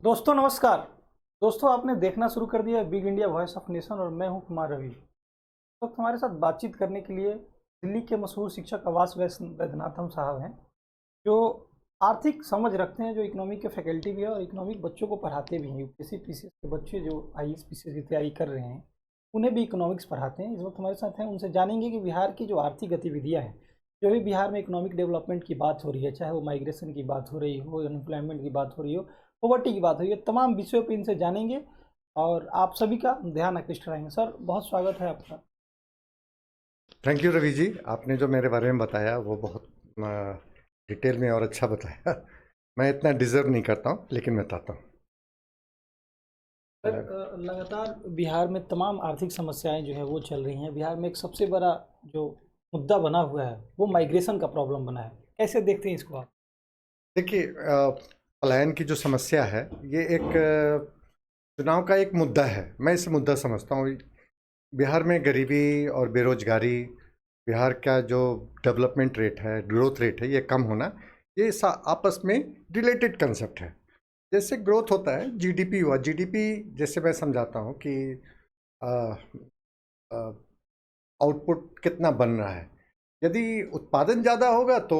दोस्तों नमस्कार। दोस्तों आपने देखना शुरू कर दिया big India voice of nation और मैं हूं कुमार रवि। तो हमारे साथ बातचीत करने के लिए दिल्ली के मशहूर शिक्षक आवास वैद्यनाथम साहब हैं, जो आर्थिक समझ रखते हैं, जो इकोनॉमिक के फैकल्टी भी है और इकोनॉमिक बच्चों को पढ़ाते भी हैं। यूपीएससी पीसीएस के बच्चे जो आईएएस पीसीएस की तैयारी कर रहे हैं उन्हें भी इकोनॉमिक्स पढ़ाते हैं। इस वक्त हमारे साथ हैं, उनसे जानेंगे कि बिहार की जो आर्थिक गतिविधियाँ हैं, जो भी बिहार में इकोनॉमिक डेवलपमेंट की बात हो रही है, चाहे वो माइग्रेशन की बात हो रही हो, अनएम्प्लॉयमेंट की बात हो रही हो, पॉवर्टी की बात हो रही है, तमाम विषयों पर इनसे जानेंगे और आप सभी का ध्यान आकृष्ट कराएंगे। सर बहुत स्वागत है आपका। थैंक यू रवि जी, आपने जो मेरे बारे में बताया वो बहुत डिटेल में और अच्छा बताया। मैं इतना डिजर्व नहीं करता हूँ, लेकिन मैं बताता हूँ। सर लगातार बिहार में तमाम आर्थिक समस्याएं जो है वो चल रही हैं। बिहार में एक सबसे बड़ा जो मुद्दा बना हुआ है वो माइग्रेशन का प्रॉब्लम बना है। कैसे देखते हैं इसको आप? देखिए, पलायन की जो समस्या है ये एक चुनाव का एक मुद्दा है। मैं इसे मुद्दा समझता हूँ। बिहार में गरीबी और बेरोजगारी, बिहार का जो डेवलपमेंट रेट है, ग्रोथ रेट है, ये कम होना, ये आपस में रिलेटेड कंसेप्ट है। जैसे ग्रोथ होता है, जीडीपी हुआ, जीडीपी जैसे मैं समझाता हूँ कि आउटपुट कितना बन रहा है। यदि उत्पादन ज़्यादा होगा तो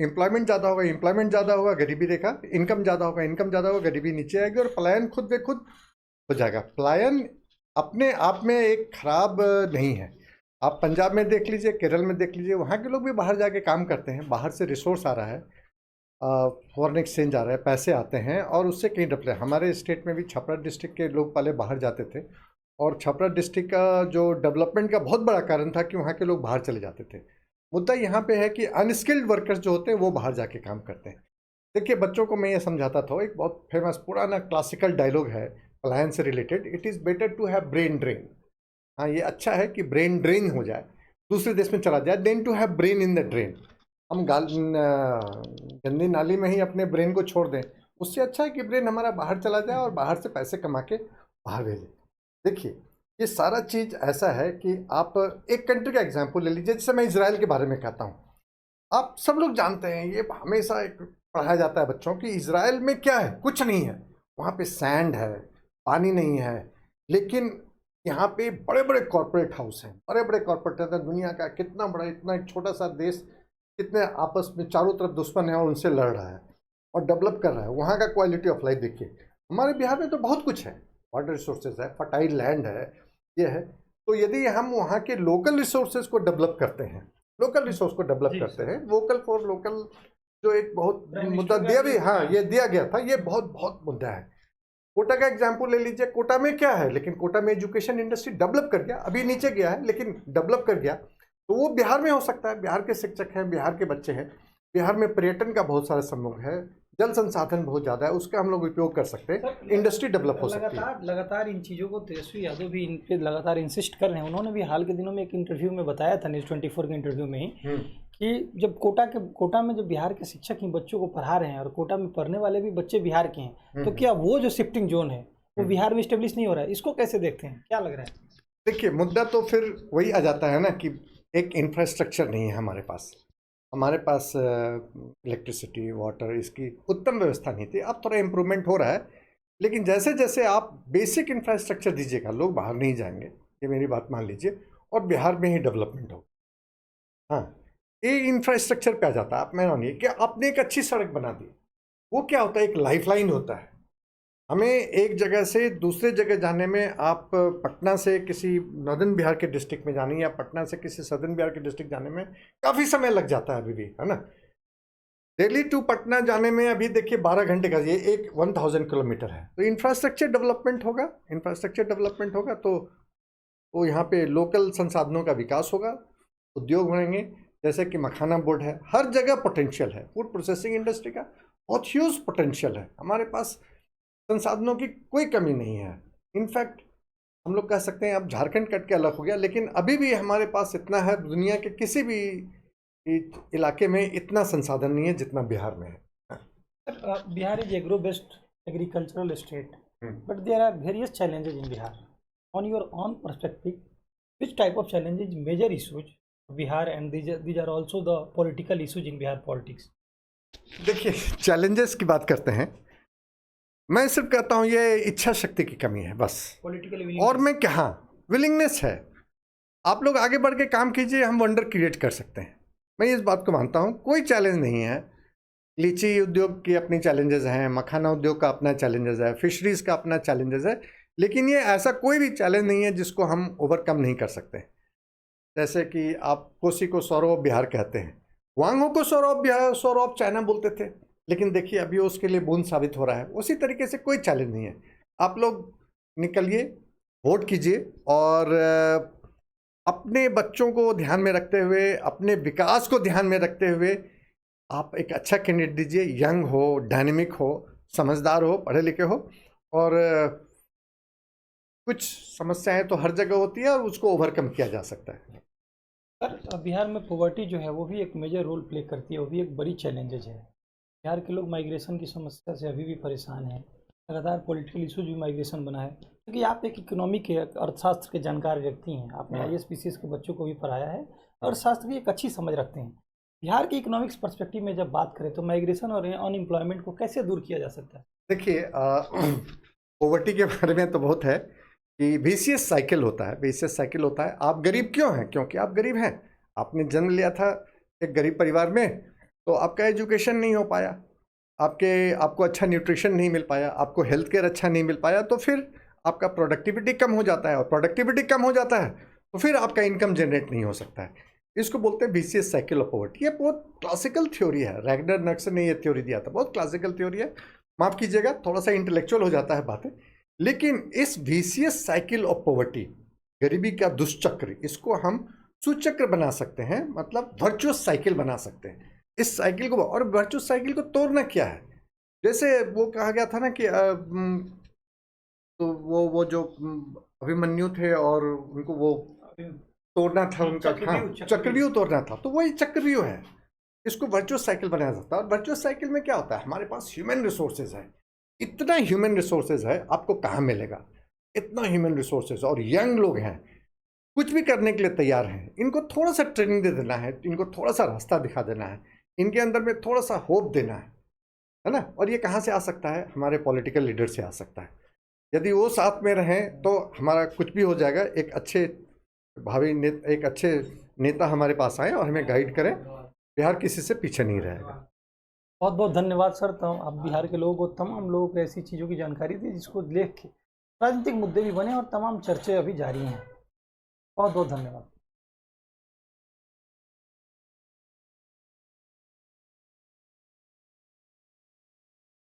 एम्प्लॉयमेंट ज़्यादा होगा, एम्प्लॉयमेंट ज़्यादा होगा गरीबी रेखा, इनकम ज़्यादा होगा, इनकम ज़्यादा होगा गरीबी नीचे आएगी और पलायन खुद ब खुद हो जाएगा। पलायन अपने आप में एक खराब नहीं है। आप पंजाब में देख लीजिए, केरल में देख लीजिए, वहाँ के लोग भी बाहर जाके काम करते हैं। बाहर से रिसोर्स आ रहा है, फॉरेन एक्सचेंज आ रहा है, पैसे आते हैं और उससे कहीं डबल। हमारे स्टेट में भी छपरा डिस्ट्रिक्ट के लोग पहले बाहर जाते थे और छपरा डिस्ट्रिक्ट का जो डेवलपमेंट का बहुत बड़ा कारण था कि वहाँ के लोग बाहर चले जाते थे। मुद्दा यहाँ पे है कि अनस्किल्ड वर्कर्स जो होते हैं वो बाहर जाके काम करते हैं। देखिए, बच्चों को मैं ये समझाता था, एक बहुत फेमस पुराना क्लासिकल डायलॉग है पलायन से related, it is better to have brain drain. हाँ, ये अच्छा है कि ब्रेन ड्रेन हो जाए, दूसरे देश में चला जाए, then to have brain in the drain. हम गंदी नाली में ही अपने ब्रेन को छोड़ दें, उससे अच्छा है कि ब्रेन हमारा बाहर चला जाए और बाहर से पैसे कमा के बाहर भेजें। देखिए, ये सारा चीज़ ऐसा है कि आप एक कंट्री का एग्जांपल ले लीजिए। जैसे मैं इजराइल के बारे में कहता हूँ, आप सब लोग जानते हैं, ये हमेशा एक पढ़ाया जाता है बच्चों की, इजराइल में क्या है, कुछ नहीं है। वहाँ पे सैंड है, पानी नहीं है, लेकिन यहाँ पे बड़े बड़े कॉरपोरेट हाउस हैं, बड़े बड़े कॉरपोरेट हैं। दुनिया का कितना बड़ा, इतना एक छोटा सा देश, कितने आपस में चारों तरफ दुश्मन है और उनसे लड़ रहा है और डेवलप कर रहा है। वहाँ का क्वालिटी ऑफ लाइफ देखिए। हमारे बिहार में तो बहुत कुछ है, वाटर रिसोर्सेज है, फर्टाइल लैंड है, ये है। तो यदि हम वहाँ के लोकल रिसोर्सेज को डेवलप करते हैं, लोकल रिसोर्स को डेवलप करते हैं, वोकल फॉर लोकल जो एक बहुत मुद्दा दिया भी, हाँ ये दिया गया था, ये बहुत बहुत मुद्दा है। कोटा का एग्जाम्पल ले लीजिए। कोटा में क्या है, लेकिन कोटा में एजुकेशन इंडस्ट्री डेवलप कर गया, अभी नीचे गया है लेकिन डेवलप कर गया। तो वो बिहार में हो सकता है। बिहार के शिक्षक हैं, बिहार के बच्चे हैं, बिहार में पर्यटन का बहुत सारा समूह है, जल संसाधन बहुत ज़्यादा है, उसका हम लोग उपयोग कर सकते हैं, इंडस्ट्री डेवलप हो सकती है। लगातार इन चीज़ों को तेजस्वी यादव भी इन पे लगातार इंसिस्ट कर रहे हैं। उन्होंने भी हाल के दिनों में एक इंटरव्यू में बताया था, न्यूज़ 24 के इंटरव्यू में ही, कि जब कोटा में जब बिहार के शिक्षक ही बच्चों को पढ़ा रहे हैं और कोटा में पढ़ने वाले भी बच्चे बिहार के हैं, तो क्या वो जो शिफ्टिंग जोन है वो बिहार में स्टेब्लिश नहीं हो रहा है? इसको कैसे देखते हैं, क्या लग रहा है? देखिए, मुद्दा तो फिर वही आ जाता है ना कि एक इंफ्रास्ट्रक्चर नहीं है हमारे पास। हमारे पास इलेक्ट्रिसिटी, वाटर, इसकी उत्तम व्यवस्था नहीं थी। अब थोड़ा इम्प्रूवमेंट हो रहा है, लेकिन जैसे जैसे आप बेसिक इंफ्रास्ट्रक्चर दीजिएगा, लोग बाहर नहीं जाएंगे, ये मेरी बात मान लीजिए, और बिहार में ही डेवलपमेंट हो। हाँ, ये इंफ्रास्ट्रक्चर पे आ जाता है। आप मैं मानिए कि आपने एक अच्छी सड़क बना दी, वो क्या होता है, एक लाइफलाइन होता है। हमें एक जगह से दूसरे जगह जाने में, आप पटना से किसी नॉर्दर्न बिहार के डिस्ट्रिक्ट में जाने या पटना से किसी सदर्न बिहार के डिस्ट्रिक्ट जाने में काफ़ी समय लग जाता है अभी भी, है ना। दिल्ली टू पटना जाने में अभी देखिए 12 घंटे का, ये एक 1000 किलोमीटर है। तो इंफ्रास्ट्रक्चर डेवलपमेंट होगा, इंफ्रास्ट्रक्चर डेवलपमेंट होगा तो यहाँ पे लोकल संसाधनों का विकास होगा, उद्योग बढ़ेंगे। जैसे कि मखाना बोर्ड है, हर जगह पोटेंशियल है। फूड प्रोसेसिंग इंडस्ट्री का बहुत ह्यूज पोटेंशियल है। हमारे पास संसाधनों की कोई कमी नहीं है। इनफैक्ट हम लोग कह सकते हैं, अब झारखंड कट के अलग हो गया, लेकिन अभी भी हमारे पास इतना है, दुनिया के किसी भी इलाके में इतना संसाधन नहीं है जितना बिहार में है। Bihar is agro based agricultural state, but there are various challenges in Bihar. On your own perspective, which type of challenges, major issues Bihar, and these are also the political issues in Bihar politics? देखिए, challenges की बात करते हैं मैं सिर्फ कहता हूँ ये इच्छा शक्ति की कमी है बस। पॉलिटिकल और मैं क्या, विलिंगनेस है। आप लोग आगे बढ़ के काम कीजिए, हम वंडर क्रिएट कर सकते हैं। मैं इस बात को मानता हूँ, कोई चैलेंज नहीं है। लीची उद्योग की अपनी चैलेंजेस हैं, मखाना उद्योग का अपना चैलेंजेस है, फिशरीज का अपना चैलेंजेस है, लेकिन ये ऐसा कोई भी चैलेंज नहीं है जिसको हम ओवरकम नहीं कर सकते। जैसे कि आप कोसी को सौरव ऑफ बिहार कहते हैं, वांगो को सौरव ऑफ चाइना बोलते थे, लेकिन देखिए अभी उसके लिए बूंद साबित हो रहा है। उसी तरीके से कोई चैलेंज नहीं है। आप लोग निकलिए, वोट कीजिए और अपने बच्चों को ध्यान में रखते हुए, अपने विकास को ध्यान में रखते हुए आप एक अच्छा कैंडिडेट दीजिए। यंग हो, डायनेमिक हो, समझदार हो, पढ़े लिखे हो, और कुछ समस्याएं तो हर जगह होती है और उसको ओवरकम किया जा सकता है। सर, बिहार में पॉवर्टी जो है वो भी एक मेजर रोल प्ले करती है, वो भी एक बड़ी चैलेंजेज है। बिहार के लोग माइग्रेशन की समस्या से अभी भी परेशान हैं। लगातार पॉलिटिकल इशूज भी माइग्रेशन बना है, क्योंकि आप एक इकोनॉमी के, अर्थशास्त्र के जानकार व्यक्ति हैं। आपने IAS PCS के बच्चों को भी पढ़ाया है, अर्थशास्त्र की एक अच्छी समझ रखते हैं। बिहार के इकोनॉमिक्स पर्सपेक्टिव में जब बात करें तो माइग्रेशन और अनएम्प्लॉयमेंट को कैसे दूर किया जा सकता है? देखिए, पॉवर्टी के बारे में तो बहुत है कि VCS साइकिल होता है, VCS साइकिल होता है। आप गरीब क्यों हैं? क्योंकि आप गरीब हैं। आपने जन्म लिया था एक गरीब परिवार में, तो आपका एजुकेशन नहीं हो पाया, आपको अच्छा न्यूट्रिशन नहीं मिल पाया, आपको हेल्थ केयर अच्छा नहीं मिल पाया, तो फिर आपका प्रोडक्टिविटी कम हो जाता है, और प्रोडक्टिविटी कम हो जाता है तो फिर आपका इनकम जनरेट नहीं हो सकता है। इसको बोलते हैं VCS साइकिल ऑफ पॉवर्टी। ये बहुत क्लासिकल थ्योरी है, रैगनर नक्सन ने ये थ्योरी दिया था। बहुत क्लासिकल थ्योरी है, माफ़ कीजिएगा, थोड़ा सा इंटेलेक्चुअल हो जाता है बातें, लेकिन इस VCS साइकिल ऑफ पॉवर्टी, गरीबी का दुष्चक्र, इसको हम सुचक्र बना सकते हैं, मतलब वर्चुअस साइकिल बना सकते हैं इस साइकिल को। और वर्चुअस साइकिल को तोड़ना क्या है? जैसे वो कहा गया था ना कि तो वो जो अभिमन्यु थे और उनको वो तोड़ना था, उनका चक्रव्यूह तोड़ना था, तो वही चक्रव्यूह है। इसको वर्चुअस साइकिल बनाया जाता है। और वर्चुअस साइकिल में क्या होता है, हमारे पास ह्यूमन रिसोर्सेज है, इतना ह्यूमन रिसोर्सेज है, आपको कहाँ मिलेगा इतना ह्यूमन रिसोर्सेज। और यंग लोग हैं, कुछ भी करने के लिए तैयार हैं। इनको थोड़ा सा ट्रेनिंग दे देना है, इनको थोड़ा सा रास्ता दिखा देना है, इनके अंदर में थोड़ा सा होप देना है ना। और ये कहाँ से आ सकता है? हमारे पॉलिटिकल लीडर से आ सकता है। यदि वो साथ में रहें तो हमारा कुछ भी हो जाएगा। एक अच्छे एक अच्छे नेता हमारे पास आए और हमें गाइड करें, बिहार किसी से पीछे नहीं रहेगा। बहुत बहुत धन्यवाद सर। तो आप बिहार के लोगों को, तमाम लोगों को ऐसी चीज़ों की जानकारी दी जिसको लेख के राजनीतिक मुद्दे भी बने और तमाम चर्चे अभी जारी हैं। बहुत बहुत धन्यवाद।